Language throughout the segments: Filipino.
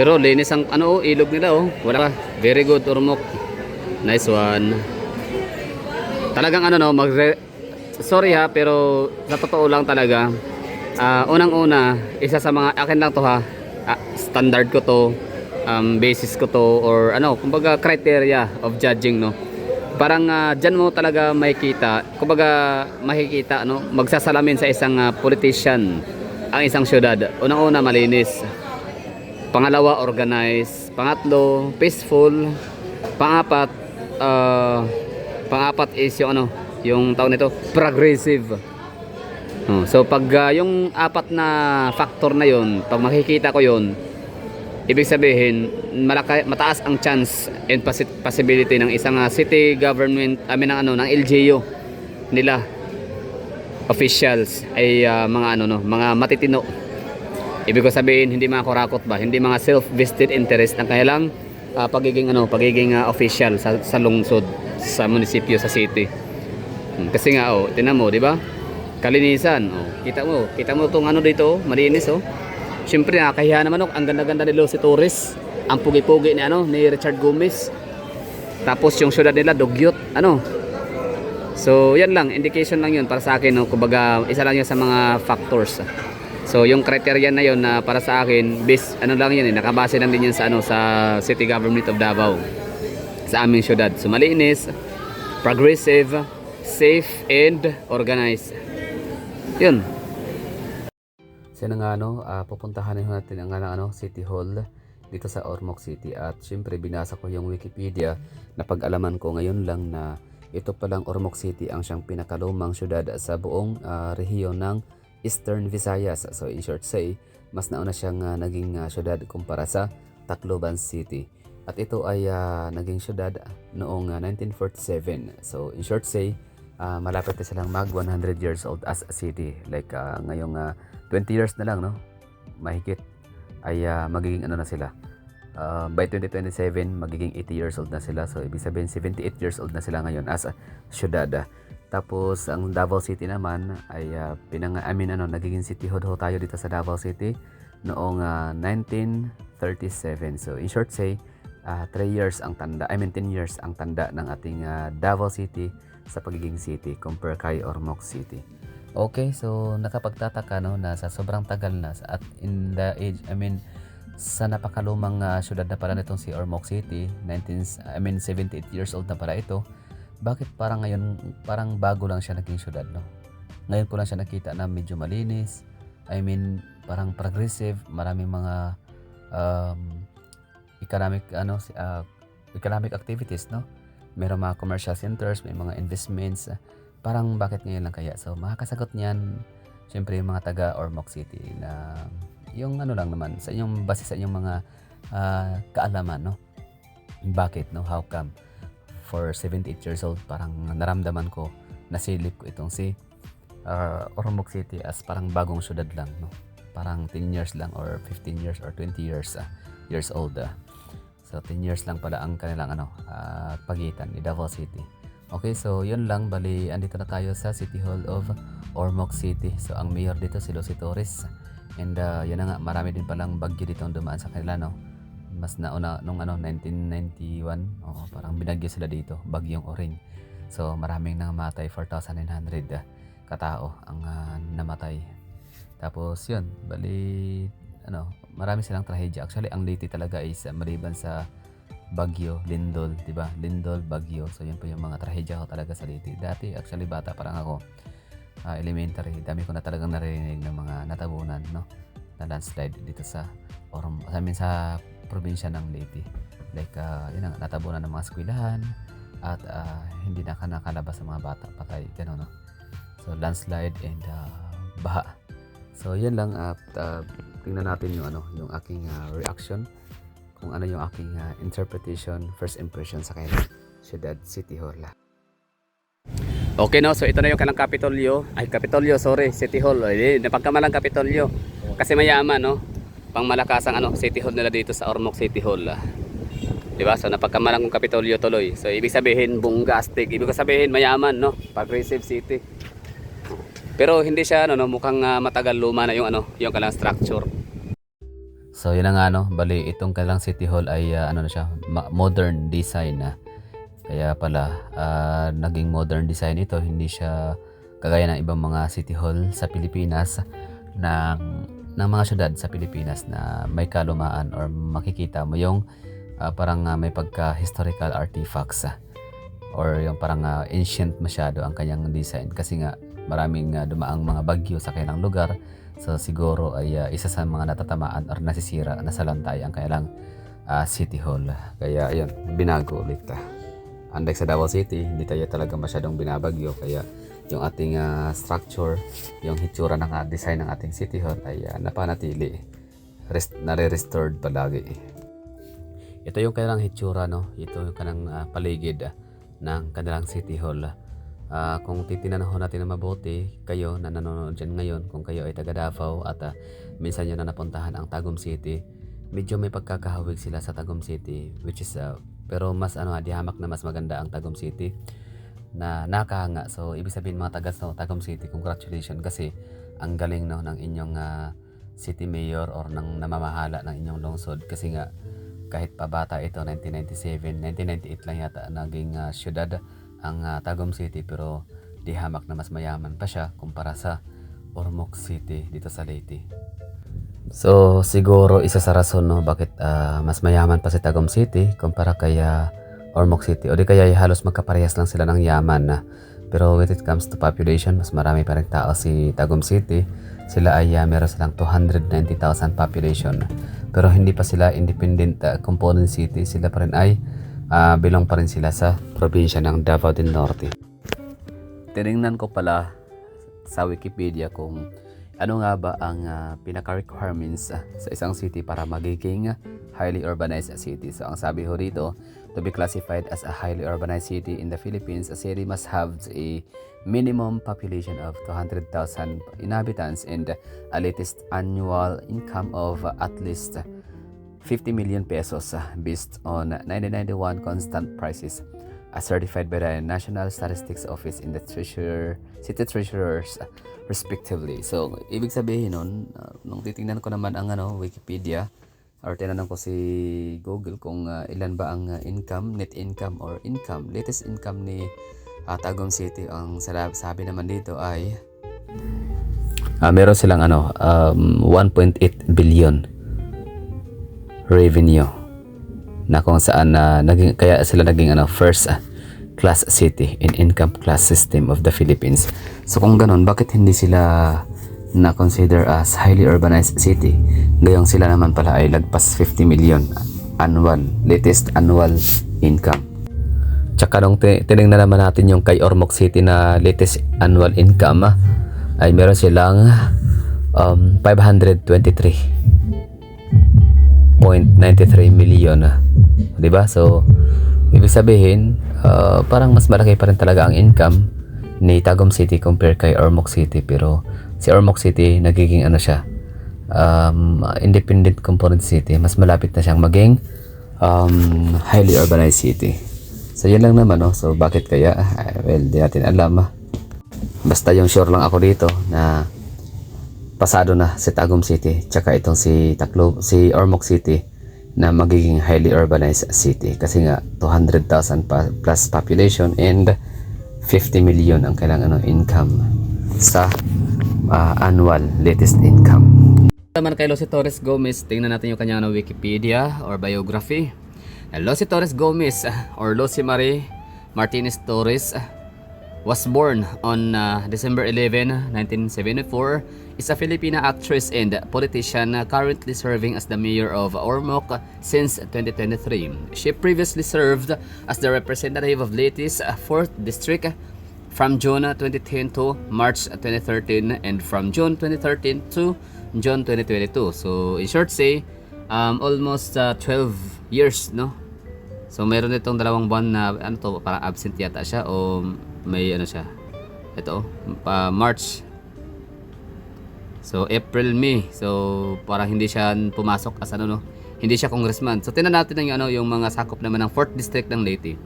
Pero linis ang ano, ilog nila oh. Wala pa. Very good, Ormoc. Nice one. Talagang ano no, sorry ha, pero sa totoo lang talaga, unang-una, isa sa mga akin lang to ha. Standard ko to, basis ko to, or ano, kumbaga criteria of judging no. Parang dyan mo talaga makikita, kumbaga makikita no, magsasalamin sa isang politician ang isang syudad. Unang-una, malinis. Pangalawa, organized. Pangatlo, peaceful. Pangapat is yung ano, yung tawag nito, progressive. So pag yung apat na factor na yon, pag makikita ko yon, ibig sabihin mataas ang chance and possibility ng isang city government, ng ano, ng LGU nila officials ay mga ano no, mga matitino. Ibig ko sabihin, hindi mga kurakot ba, hindi mga self-vested interest ang kanilang pagiging official sa lungsod, sa munisipyo, sa city. Kasi nga oh, tinan mo, di ba? Kalinisan, oh. Kita mo tong ano dito, malinis oh. Syempre nakakahiya naman oh, ang ganda-ganda ni Lucy Torres, ang pugi-pugi ni ano, ni Richard Gomez. Tapos yung syudad nila dugyot, ano. So, yan lang, indication lang 'yun para sa akin no, kumbaga isa lang 'yun sa mga factors. So yung criteria na yon na para sa akin, based ano lang yan nakabase lang din yan sa ano, sa City Government of Davao, sa aming syudad. So malinis, progressive, safe and organized. Yun. So nga ano, pupuntahan natin ang ano, City Hall dito sa Ormoc City, at syempre binasa ko yung Wikipedia na pag-alaman ko ngayon lang na ito palang Ormoc City ang siyang pinakalumang syudad sa buong rehiyon ng Eastern Visayas. So in short say, mas nauna siyang naging syudad kumpara sa Tacloban City. At ito ay naging syudad noong 1947. So in short say, malapit na silang mag 100 years old as a city. Like ngayong 20 years na lang no, mahigit ay magiging ano na sila. By 2027 magiging 80 years old na sila. So ibig sabihin 78 years old na sila ngayon as a syudad. Tapos ang Davao City naman ay nagiging city hall tayo dito sa Davao City noong 1937. So in short say, 10 years ang tanda ng ating Davao City sa pagiging city compare kay Ormoc City. Okay, so nakapagtataka no na sa sobrang tagal na at in the age, sa napakalumang syudad na pala nitong si Ormoc City, 78 years old na pala ito. Bakit parang ngayon, parang bago lang siya naging syudad, no? Ngayon ko lang siya nakita na medyo malinis. Parang progressive, maraming mga economic activities, no? Mayroong mga commercial centers, may mga investments. Parang bakit ngayon lang kaya? So, makakasagot niyan, syempre yung mga taga Ormoc City na yung ano lang naman, sa inyong base sa inyong mga kaalaman, no? Bakit, no? How come? For 78 years old, parang naramdaman ko, nasilip ko itong si Ormoc City as parang bagong syudad lang, no? Parang 10 years lang or 15 years or 20 years old. So 10 years lang pala ang kanilang pagitan ni Davao City. Okay, so yun lang, bali andito na tayo sa City Hall of Ormoc City. So ang mayor dito si Lucy Torres, and yun na nga, marami din palang bagyo dito ang dumaan sa kanila, no? Mas nauna nung 1991, parang binagyo sila dito, bagyong Oring. So maraming namatay, 4,900 katao ang namatay. Tapos yun, bali marami silang trahedya. Actually ang Leyte talaga is maliban sa bagyo, lindol, 'di ba? Lindol, bagyo. So yun po yung mga trahedya ko talaga sa Leyte. Dati actually bata pa lang ako, elementary, dami ko na talagang narinig ng mga natabunan, no? Na landslide dito sa sa probinsya ng Leyte. Like yun, natabunan ng mga eskwelahan at hindi na nakalabas sa mga bata, patay, gano'n, no? So landslide and baha. So yan lang, at tingnan natin yung aking reaction, kung ano yung aking interpretation, first impression sa kanya syudad, City Hall. Okay, no, so ito na yung kanang City Hall. Napagkamalang Kapitolyo kasi mayaman, no? Pangmalakasang City Hall nila dito sa Ormoc City Hall. Diba? So napagkamalang kong Kapitolyo tuloy. So ibig sabihin bombastic. Ibig sabihin mayaman, no? Progressive city. Pero hindi siya mukhang matagal luma na yung yung kalang structure. So yun na nga no, bali itong kanilang City Hall ay ano na siya, modern design na. Kaya pala naging modern design ito, hindi siya kagaya ng ibang mga City Hall sa Pilipinas ng mga syudad sa Pilipinas na may kalumaan or makikita mo yung parang may pagka-historical artifacts or yung parang ancient masyado ang kanyang design kasi nga maraming dumaang mga bagyo sa kanilang lugar. So siguro ay isa sa mga natatamaan or nasisira na salantay ang kanilang City Hall. Kaya ayun, binago ulit. Unlike sa Davao City, hindi tayo talaga masyadong binabagyo. Kaya yung ating structure, yung hitsura ng design ng ating City Hall ay napanatili. Nare-restored palagi. Ito yung kanilang hitsura, no? Ito yung kanilang paligid ng kanilang City Hall. Kung titinan natin na mabuti, kayo na nanonood dyan ngayon, kung kayo ay taga Davao at minsan nyo na napuntahan ang Tagum City, medyo may pagkakahawig sila sa Tagum City, which is pero mas di hamak na mas maganda ang Tagum City na nakahanga. So ibig sabihin mga taga Tagum City, congratulations kasi ang galing no ng inyong city mayor or ng namamahala ng inyong lungsod kasi nga kahit pa bata ito 1997, 1998 lang yata naging syudad ang Tagum City, pero di hamak na mas mayaman pa siya kumpara sa Ormoc City dito sa Leyte. So siguro isa sa rason no bakit mas mayaman pa si Tagum City kumpara kay Ormoc City, o di kaya halos magkaparehas lang sila ng yaman pero when it comes to population, mas marami pa rin tao si Tagum City. Sila ay meron silang 290,000 population, pero hindi pa sila independent component city. Sila pa rin ay belong pa rin sila sa probinsya ng Davao del Norte. Tinignan ko pala sa Wikipedia kung ano nga ba ang pinaka-requirements sa isang city para magiging highly urbanized city. So ang sabi ho dito, to be classified as a highly urbanized city in the Philippines, a city must have a minimum population of 200,000 inhabitants and a latest annual income of at least 50 million pesos based on 1991 constant prices as certified by the National Statistics Office in the city treasurers respectively. So ibig sabihin nun, nung titingnan ko naman ang Wikipedia or tinanong ko si Google kung ilan ba ang net income or latest income ni Tagum City, ang sabi naman dito ay meron silang 1.8 billion revenue na kung saan kaya sila naging first class city in income class system of the Philippines. So kung ganun, bakit hindi sila na consider as highly urbanized city? Gayong sila naman pala ay lagpas 50 million latest annual income. Tsaka nung tinignan naman natin yung kay Ormoc City na latest annual income ay meron silang 523.93 million, 'di ba? So ibig sabihin parang mas malaki pa rin talaga ang income ni Tagum City compare kay Ormoc City, pero si Ormoc City nagiging siya independent component city, mas malapit na siyang maging highly urbanized city. So yun lang naman So bakit kaya? Well, di natin alam Basta yung sure lang ako dito na pasado na si Tagum City tsaka itong si Ormoc City na magiging highly urbanized city kasi nga 200,000 plus population and 50 million ang kailangan income sa annual latest income. Naman kay Losie Torres Gomez, tingnan natin yung kanyang Wikipedia or biography. Losie Torres Gomez or Losie Marie Martinez Torres was born on December 11, 1974, is a Filipina actress and politician currently serving as the mayor of Ormoc since 2023. She previously served as the representative of Leyte's 4th District from June 2010 to March 2013 and from June 2013 to June 2022. So in short say, almost 12 years, no? So meron itong dalawang buwan na parang absent yata siya o may siya. Ito, March. So April, May. So parang hindi siya pumasok as hindi siya congressman. So tingnan natin yung mga sakop naman ng 4th district ng Leyte.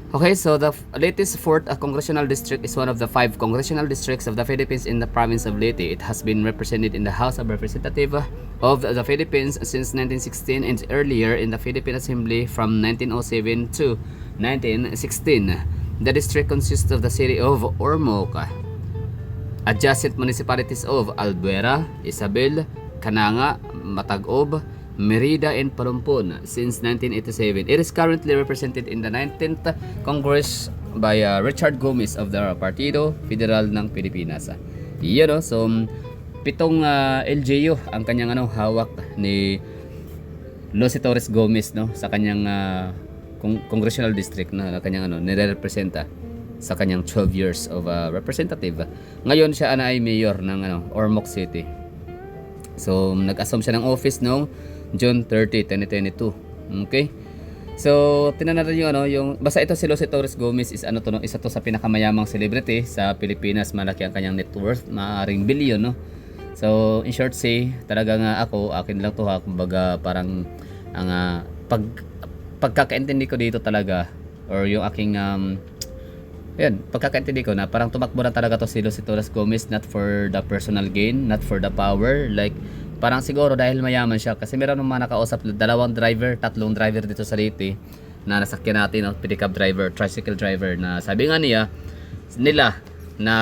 Okay, so the latest 4th congressional district is one of the 5 congressional districts of the Philippines in the province of Leyte. It has been represented in the House of Representatives of the Philippines since 1916 and earlier in the Philippine Assembly from 1907 to 1916. The district consists of the city of Ormoc, adjacent municipalities of Albuera, Isabel, Cananga, Matagob, Merida, and Palumpon since 1987. It is currently represented in the 19th Congress by Richard Gomez of the Partido Federal ng Pilipinas. Yan, no? So 7 LGU ang kanyang hawak ni Lucy Torres Gomez, no, sa kanyang congressional district na kanyang nire-representa sa kanyang 12 years of representative. Ngayon siya ay mayor ng Ormoc City. So nag-assume siya ng office noong June 30, 2022. Okay? So, tingnan natin yung basta ito si Lucy Torres Gomez is isa to sa pinakamayamang celebrity sa Pilipinas. Malaki ang kanyang net worth, maaring billion, no? So, in short say, talaga nga akin lang to kumbaga parang ang pagkakaintindi ko dito talaga or yung aking pagkakaintindi ko na parang tumakbo na talaga to si Lucy Torres Gomez not for the personal gain, not for the power, like parang siguro dahil mayaman siya kasi meron ng mga nakausap 2 driver, 3 driver dito sa Leyte na nasakyan natin, pedicab driver, tricycle driver na sabi nga nila na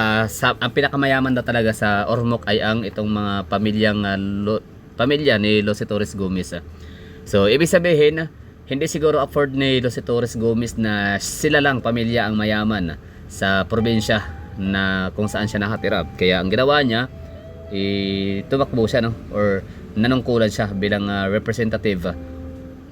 ang pinakamayaman daw talaga sa Ormoc ay ang itong mga pamilya ni Lucy Torres Gomez. So ibig sabihin hindi siguro afford ni Lucy Torres Gomez na sila lang pamilya ang mayaman sa probinsya na kung saan siya nakatira. Kaya ang ginawa niya tumakbo siya, no, or nanungkulan siya bilang representative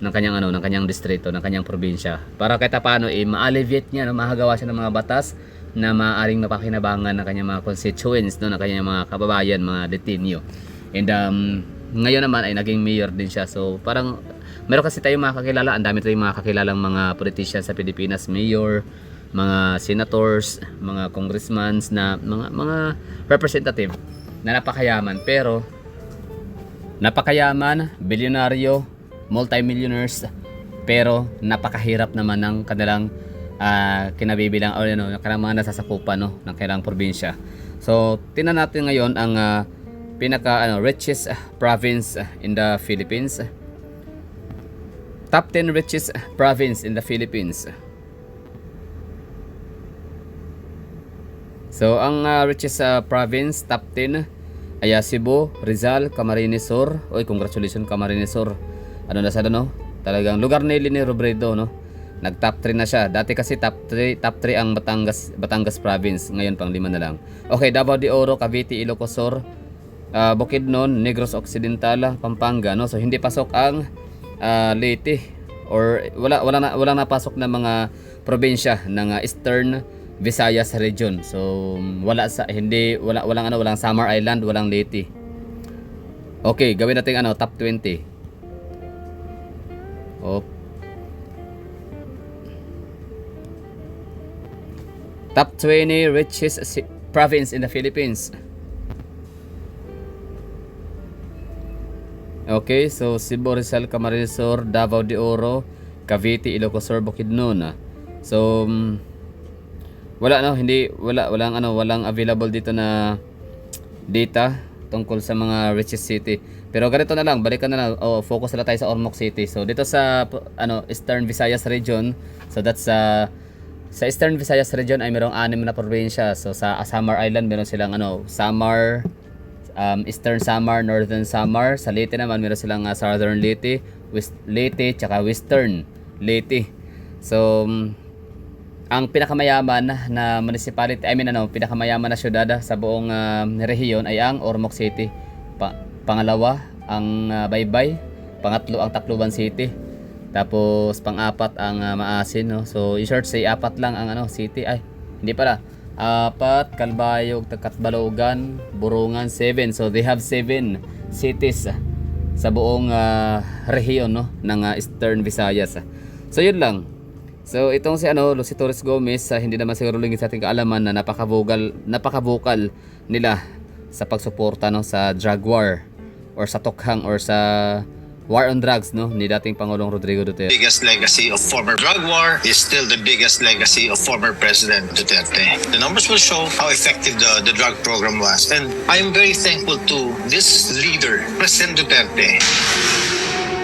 ng kanyang distrito, ng kanyang probinsya para kahit paano ma-alleviate niya, no, mahagawa siya ng mga batas na maaaring mapakinabangan ng kanyang mga constituents, no, ng kanyang mga kababayan, mga detenyo. And ngayon naman ay naging mayor din siya. So parang meron kasi tayong mga kakilala, ang dami tayong mga kakilalang mga politicians sa Pilipinas, mayor, mga senators, mga congressmen na mga representative na napakayaman, pero napakayaman, bilyonaryo, multimillionaires, pero napakahirap naman ng kanilang kinabibilang o kanilang mga nasasakupan, no, ng kanilang probinsya. So tingnan natin ngayon ang pinaka richest province in the Philippines. Top 10 richest province in the Philippines. So ang richest province top 10 ay Cebu, Rizal, Camarines Sur. Oy, congratulations Camarines Sur. Na sa talagang lugar ni Robredo, no. Nag top 3 na siya. Dati kasi top 3 ang Batangas province, ngayon pang 5 na lang. Okay, Davao de Oro, Cavite, Ilocos Sur, Bukidnon, Negros Occidental, Pampanga, no. So hindi pasok ang Leyte or wala na pasok na mga probinsya ng Eastern Visayas region. So walang Samar Island, walang Leyte. Okay, gawin natin top 20. Top 20 richest province in the Philippines. Okay, so Cebu, Rizal, Camarines Sur, Davao de Oro, Cavite, Ilocos Sur, Bukidnon. So walang available dito na data tungkol sa mga richest city. Pero ganito na lang, balikan na lang, focus na tayo sa Ormoc City. So dito sa Eastern Visayas region, so that's sa Eastern Visayas region ay merong 6 na probinsya. So sa Samar Island meron silang Samar, Eastern Samar, Northern Samar. Sa Leyte naman meron silang Southern Leyte, West Leyte, tsaka Western Leyte. So ang pinakamayaman na municipality, pinakamayaman na syudad sa buong rehiyon ay ang Ormoc City. Pangalawa ang Baybay, pangatlo ang Tacloban City, tapos pang-apat ang Maasin, no. So in short say 4 lang ang city, hindi pala, 4, Calbayog, Katbalogan, Burungan, 7. So they have 7 cities sa buong rehiyon, no, ng Eastern Visayas. So yun lang. So itong si Lucy Torres Gomez, hindi naman siguro lingid sa ating kaalaman na napaka-vocal nila sa pagsuporta, no, sa drug war or sa tukhang or sa war on drugs, no, ni dating Pangulong Rodrigo Duterte. Biggest legacy of former drug war is still the biggest legacy of former President Duterte. The numbers will show how effective the drug program was. And I am very thankful to this leader, President Duterte.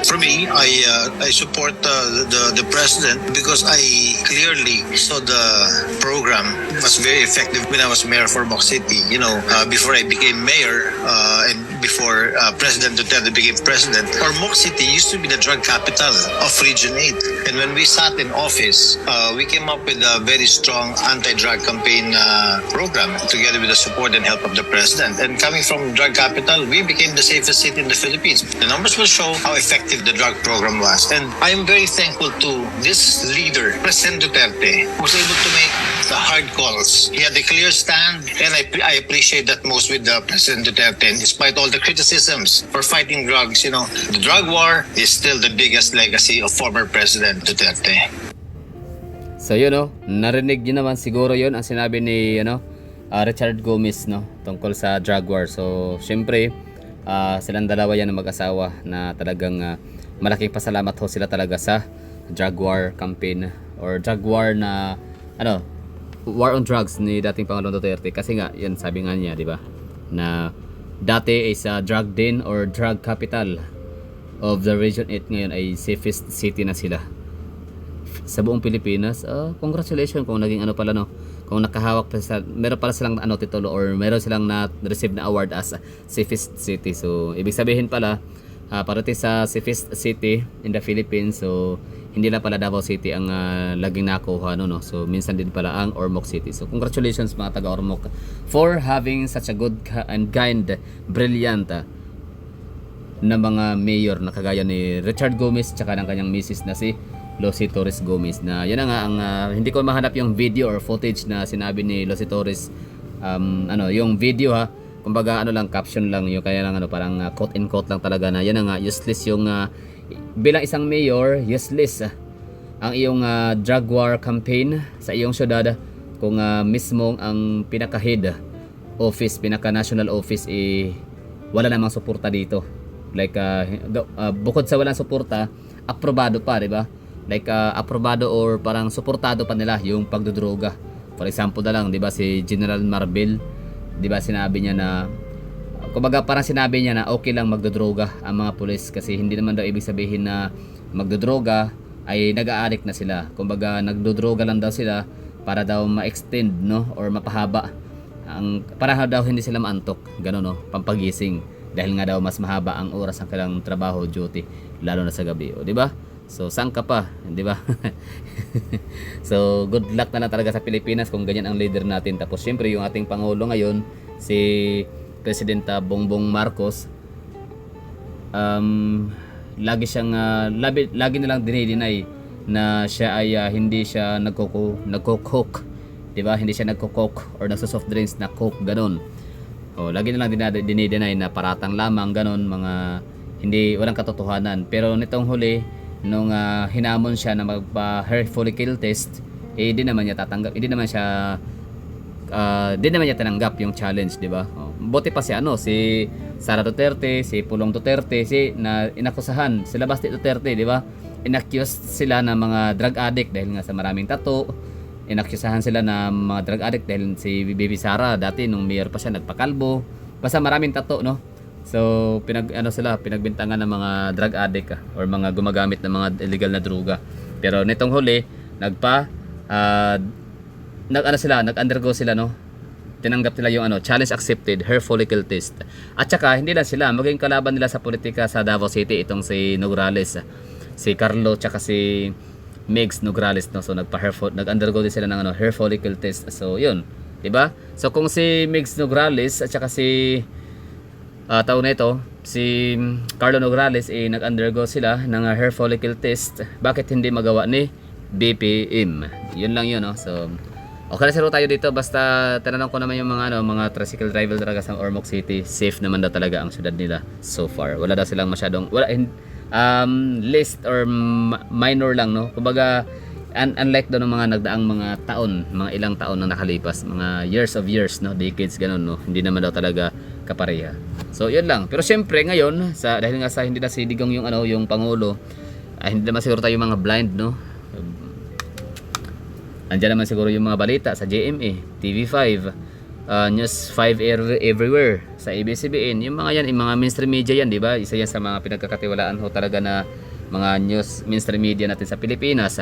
For me, I support the president because I clearly saw the program was very effective when I was mayor for Moc City. You know, before I became mayor and before President Duterte became president, Moc City used to be the drug capital of Region 8. And when we sat in office, we came up with a very strong anti-drug campaign program together with the support and help of the president. And coming from drug capital, we became the safest city in the Philippines. The numbers will show how effective the drug program was. And I am very thankful to this leader, President Duterte, who was able to make the hard calls. He had a clear stand, and I appreciate that most with President Duterte. And despite all the criticisms for fighting drugs, you know, the drug war is still the biggest legacy of former President Duterte. So yun, no, narinig nyo naman siguro yun ang sinabi ni Richard Gomez, no, tungkol sa drug war. So syempre silang dalawa yan ng mag-asawa na talagang malaking pasalamat ho sila talaga sa drug war campaign or drug war na war on drugs ni dating Pangulong Duterte. Kasi nga yan, sabi nga niya, di ba, na dati is drug den or drug capital of the Region 8, ngayon ay safest city na sila sa buong Pilipinas. Congratulations kung naging pala, no, kung nakahawak pa sa, meron pala silang titulo or meron silang na-receive na award as safest city. So ibig sabihin pala parating sa safest city in the Philippines, so hindi na pala Davao City ang laging nakuha, no. So minsan din pala ang Ormoc City. So congratulations mga taga Ormoc for having such a good and kind, brilliant na mga mayor na kagaya ni Richard Gomez tsaka ng kanyang misis na si Losie Torres Gomez. Na yan na nga ang hindi ko mahanap yung video or footage na sinabi ni Losie Torres, yung video, kumbaga lang, caption lang yung, kaya lang parang quote and quote lang talaga na yan na nga, useless yung bilang isang mayor, useless ang iyong drug war campaign sa iyong syudad kung mismong ang pinaka-head office, pinaka-national office wala namang suporta dito. Like bukod sa walang suporta, aprobado pa, di ba? Like aprobado or parang suportado pa nila yung pagdodroga. For example na lang, di ba, si General Marbil, di ba, sinabi niya na, kumbaga parang sinabi niya na okay lang magdodroga ang mga pulis kasi hindi naman daw ibig sabihin na magdodroga ay nag-a-addict na sila. Kumbaga nagdodroga lang daw sila para daw ma-extend, no, or mapahaba para daw hindi sila maantok, gano'n, no, pampagising, dahil nga daw mas mahaba ang oras ng kailang trabaho, duty, lalo na sa gabi, di ba? So saan ka pa, di ba? So good luck na lang talaga sa Pilipinas kung ganyan ang leader natin. Tapos syempre yung ating pangulo ngayon, si Presidenta Bongbong Marcos, lagi siyang lagi nilang dinideny na siya ay hindi siya nagko-coke, di ba? Hindi siya nagko-coke or nagso-soft drinks na coke, ganun. Lagi nilang dinideny na paratang lamang, ganun, mga hindi, walang katotohanan. Pero nitong huli, nung hinamon siya na magpa hair follicle test, di naman niya tatanggap, di naman niya tananggap yung challenge, di ba? Buti pa si si Sara Duterte, si Pulong Duterte, na inakusahan sila Basti Duterte, di ba? Inaccused sila na mga drug addict dahil nga sa maraming tattoo. Inakusahan sila na mga drug addict dahil si Bibi Sara dati nung mayor pa siya nagpakalbo. Basta maraming tattoo, no? So pinagbintangan ng mga drug addict or mga gumagamit ng mga illegal na droga. Pero nitong huli nag-undergo sila, no. Tinanggap nila yung challenge accepted, hair follicle test. At saka hindi lang sila, maging kalaban nila sa politika sa Davao City itong si Nograles, si Carlo tsaka si Megs Nograles, no. So nag-undergo din sila ng hair follicle test. So yun, 'di ba? So kung si Megs Nograles at saka si tao na ito, si Carlo Nograles nag-undergo sila ng hair follicle test, bakit hindi magawa ni BPM? Yun lang yun, no? So okay na tayo dito, basta tinanong ko naman yung mga tricycle driver talaga sa Ormoc City, safe naman daw talaga ang syudad nila so far. Wala daw silang masyadong list or minor lang, no. Kumbaga unlike daw ng mga nagdaang mga taon, mga ilang taon na nakalipas, mga years, no, decades, ganun, no, hindi naman daw talaga kapareha. So yun lang. Pero syempre ngayon dahil nga sa hindi na si Digong yung yung pangulo, hindi naman siguro tayo mga blind, no. Andiyan naman siguro yung mga balita sa GMA, TV5, News 5 everywhere, sa ABS-CBN. Yung mga yan, yung mga mainstream media yan, di ba? Isa yan sa mga pinagkakatiwalaan ho talaga na mga news mainstream media natin sa Pilipinas.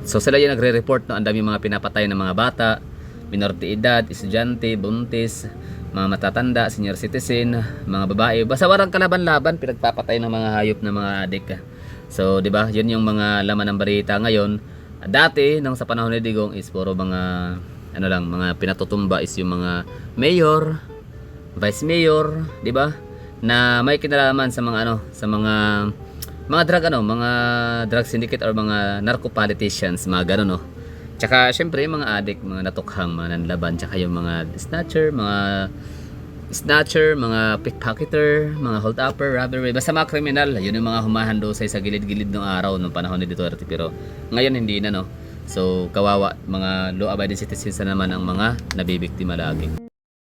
So sila yung nagre-report, no, ang dami mga pinapatay ng mga bata, minor de edad, estudyante, buntis, mga matatanda, senior citizen, mga babae. Basta warang kalaban-laban, pinagpapatay ng mga hayop na mga adik. So, di ba? Yun yung mga laman ng balita ngayon. Dati, nung sa panahon ni Digong is puro mga mga pinatutumba is yung mga mayor, vice mayor, di ba? Na may kinalaman sa mga mga drug syndicate or mga narco politicians, mga gano'n, no. Tsaka syempre yung mga adik, mga natukhang, mga nanlaban, tsaka yung mga snatcher, mga pickpocketer, mga hold-upper, robbery, basta mga kriminal. Yun yung mga humahandusay sa gilid-gilid ng araw ng panahon ni Duterte. Pero ngayon hindi na, no. So kawawa, mga law-abiding citizens na naman ang mga nabibiktima lagi.